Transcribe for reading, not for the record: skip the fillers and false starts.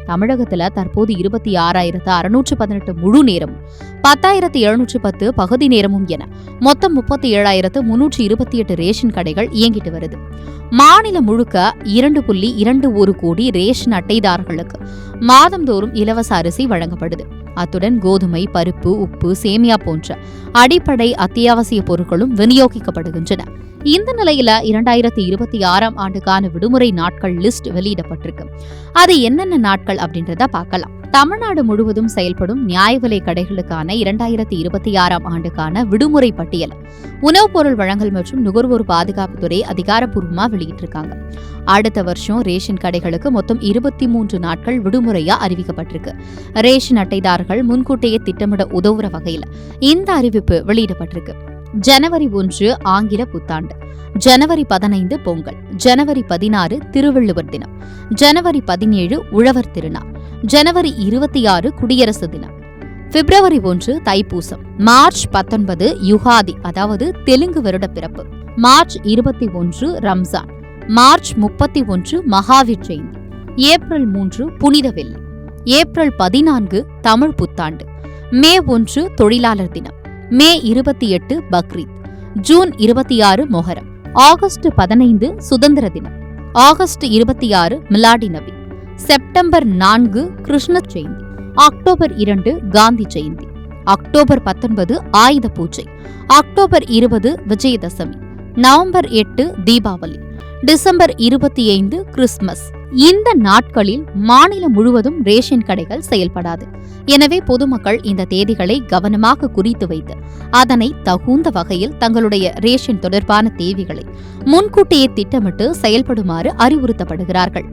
தமிழகத்துல தற்போது 26,618 முழு நேரமும் 10,710 பகுதி நேரமும் என மொத்தம் 37,328 ரேஷன் கடைகள் இயங்கிட்டு வருது. மாநிலம் முழுக்க 2.21 கோடி ரேஷன் அட்டைதாரர்களுக்கு மாதந்தோறும் இலவச அரிசி வழங்கப்படுது. அத்துடன் கோதுமை, பருப்பு, உப்பு, சேமியா போன்ற அடிப்படை அத்தியாவசிய பொருட்களும் விநியோகிக்கப்படுகின்றன. இந்த நிலையில 2026ஆம் ஆண்டுக்கான விடுமுறை நாட்கள் லிஸ்ட் வெளியிடப்பட்டிருக்கு. அது என்னென்ன நாட்கள் அப்படின்றத பார்க்கலாம். தமிழ்நாடு முழுவதும் செயல்படும் நியாய விலை கடைகளுக்கான 2026ஆம் ஆண்டுக்கான விடுமுறை பட்டியல் உணவுப் பொருள் வழங்கல் மற்றும் நுகர்வோர் பாதுகாப்புத்துறை அதிகாரப்பூர்வமா வெளியிட்டிருக்காங்க. அடுத்த வருஷம் ரேஷன் கடைகளுக்கு மொத்தம் 23 நாட்கள் விடுமுறையா அறிவிக்கப்பட்டிருக்கு. ரேஷன் அட்டைதாரர்கள் முன்கூட்டியே திட்டமிட உதவுற வகையில் இந்த அறிவிப்பு வெளியிடப்பட்டிருக்கு. ஜனவரி 1 ஆங்கில புத்தாண்டு, ஜனவரி 15 பொங்கல், ஜனவரி 16 திருவள்ளுவர் தினம், ஜனவரி 17 உழவர் திருநாள், ஜனவரி 26 குடியரசு தினம், பிப்ரவரி 1 தைப்பூசம், மார்ச் 19 யுகாதி அதாவது தெலுங்கு வருட பிறப்பு, March 21 Ramzan, March 31 Mahavir Jayanti, April 3 புனித வெள்ளி, ஏப்ரல் 14 தமிழ் புத்தாண்டு, மே 1 தொழிலாளர் தினம், May 28 Bakrid, June 26 Muharram, August 15 சுதந்திர தினம், August 26 Miladi Nabi, September 4 Krishna Jayanti, October 2 Gandhi Jayanti, October 19 Ayudha Puja, October 20 Vijayadashami, November 8 Deepavali, December 25 Christmas. இந்த நாட்களில் மாநிலம் முழுவதும் ரேஷன் கடைகள் செயல்படாது. எனவே பொதுமக்கள் இந்த தேதிகளை கவனமாக குறித்து வைத்து அதனை தகுந்த வகையில் தங்களுடைய ரேஷன் தொடர்பான தேவைகளை முன்கூட்டியே திட்டமிட்டு செயல்படுமாறு அறிவுறுத்தப்படுகிறார்கள்.